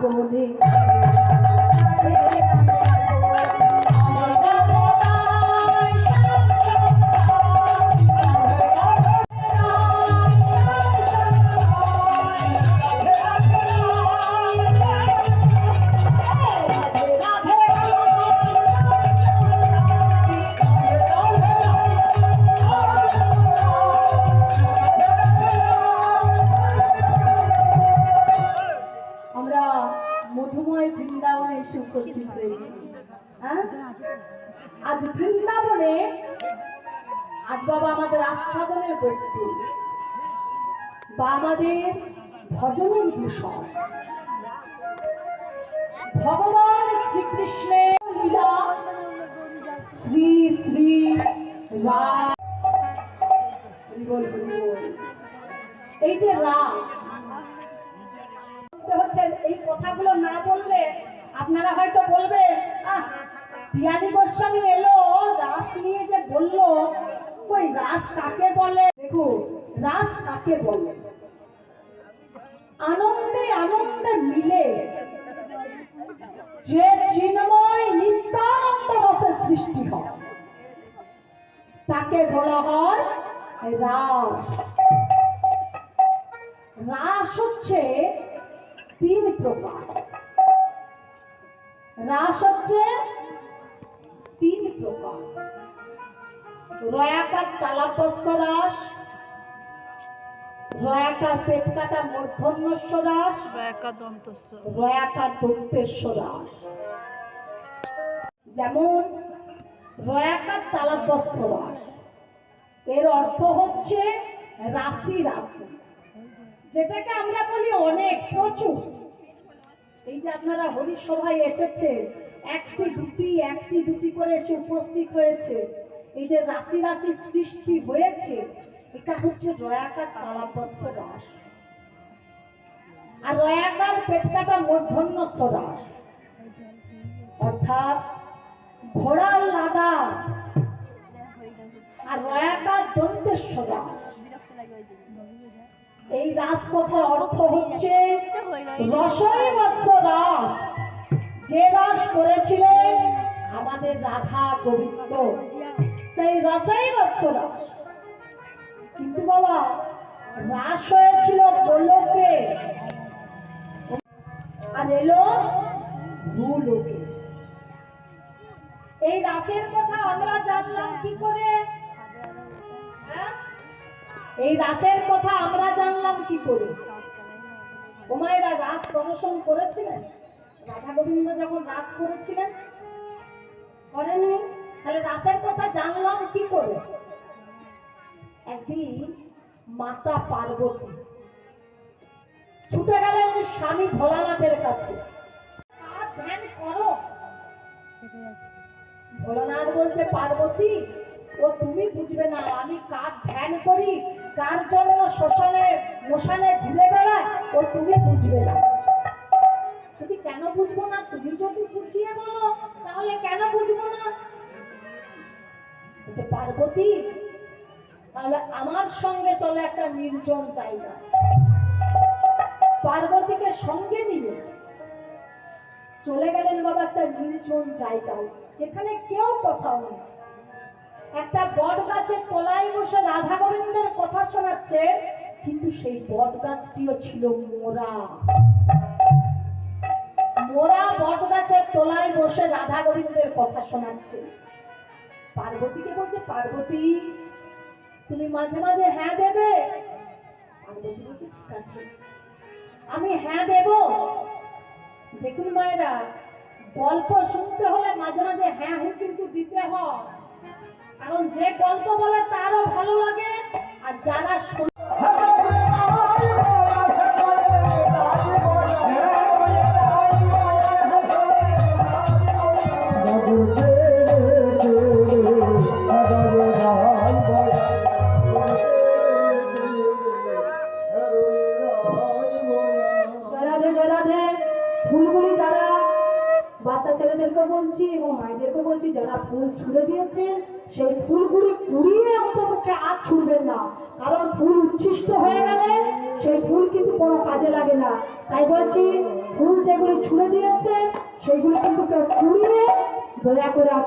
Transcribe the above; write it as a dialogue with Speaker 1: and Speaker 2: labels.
Speaker 1: বৃন্দাবনে মধুময় বৃন্দাবনে এসে উপস্থিত হয়েছি। আজ বৃন্দাবনে আজ বাবা আমাদের আস্বাদনের বস্তু বা আমাদের ভজনের বিষয় ভগবান শ্রীকৃষ্ণের লীলা শ্রী শ্রী রাম। এই যে রাম হচ্ছেন, এই কথাগুলো না বললে আপনারা হয়তো বলবেন পিয়ালি গোস্বামী এলো রাস নিয়ে যে বললো, ওই রাস কাকে বলে? দেখুন, রাস কাকে বলে? আনন্দে আনন্দে মিলে যে চিন্ময় নিত্যানন্দ রসের সৃষ্টি হয় তাকে বলা হয় রাস। রাস হচ্ছে তিন প্রকার। রাস হচ্ছে তিন প্রকার। রয়াকার তালাপস্য রাস, রয়াকার পেট কাটা মূর্ধন্যস্য রাস, রয়াকার দন্তেস্য রাস। যেমন রয়াকার তালাপস্য রাস, এর অর্থ হচ্ছে রাশি রাশি, যেটাকে আমরা বলি অনেক, প্রচুর। এই যে আপনারা হরিসভায় এসেছে, একটি দুটি করে এসে উপস্থিত হয়েছে, এই যে রাশি রাশি সৃষ্টি হয়েছে, এটা হচ্ছে রয়াকার তালাপস্য রাস। আর রয়াকার পেট কাটা মূর্ধন্যস্য রাস, অর্থাৎ ঘোড়ার লাগা। আর রয়াকার দন্তেস্য রাস, এই রাস কথার অর্থ হচ্ছে রসৈবস্য রাস, যে রাস করেছিলেন আমাদের রাধা গোবিন্দ, সেই রসৈবস্য রাস। কিন্তু বাবা, রাস হয়েছিল গোলকে আর এলো ভূলোকে। এই রাসের কথা আমরা জানলাম কি করে? এই রাসের কথা আমরা জানলাম কি করে? ওমায়েরা রাস প্রদর্শন করেছিলেন, রাধা গোবিন্দ যখন রাস করেছিলেন, করেননি? তাহলে রাসের কথা জানলাম কি করে? একদিন মাতা পার্বতী ছুটে গেলেন স্বামী ভোলানাথের কাছে। ধ্যান করো। ভোলানাথ বলছে, পার্বতী, ও তুমি বুঝবে না, আমি কার ধ্যান করি, কার জন্য শ্মশানে মশানে ঘুরে বেড়ায়, ও তুমি বুঝবে না। বলছি, কেন বুঝবো না? তুমি যদি বুঝিয়ে বলো তাহলে কেন বুঝবো না? বলছে, পার্বতী, তাহলে আমার সঙ্গে চলে একটা নির্জন জায়গা। পার্বতীকে সঙ্গে নিয়ে চলে গেলেন বাবা একটা নির্জন জায়গায়, যেখানে কেউ কোথাও নেই। একটা বট গাছের তলায় বসে রাধা গোবিন্দের কথা শোনাচ্ছে, কিন্তু সেই বট গাছটিও ছিল মোরা। মোরা বট গাছের তলায় বসে রাধা গোবিন্দের কথা শোনাচ্ছে। পার্বতীকে বলছে, পার্বতী, তুমি মাঝে মাঝে হ্যাঁ দেবে? পার্বতী বলছে, ঠিক আছে, আমি হ্যাঁ দেব। দেখুন মায়েরা, গল্প শুনতে হলে মাঝে মাঝে হ্যাঁ হুঁ কিন্তু দিতে হয়, কারণ যে গল্প বলে তারও ভালো লাগে, আর যারা ফুলগুলি, যারা বাচ্চা ছেলেদেরকে বলছি এবং মায়েদেরকে বলছি, যারা ফুল ছুঁড়ে দিয়েছেন সেই ফুলগুলি কুড়িয়ে অন্তপক্ষে আর ছুঁড়বেন না, কারণ ফুল উচ্ছিষ্ট হয়ে গেলে সেই ফুল কিন্তু কোনো কাজে লাগে না। তাই বলছি, ফুল যেগুলি ছুঁড়ে দিয়েছে সেগুলো কিন্তু কেউ কুড়িয়ে দয়া করে আর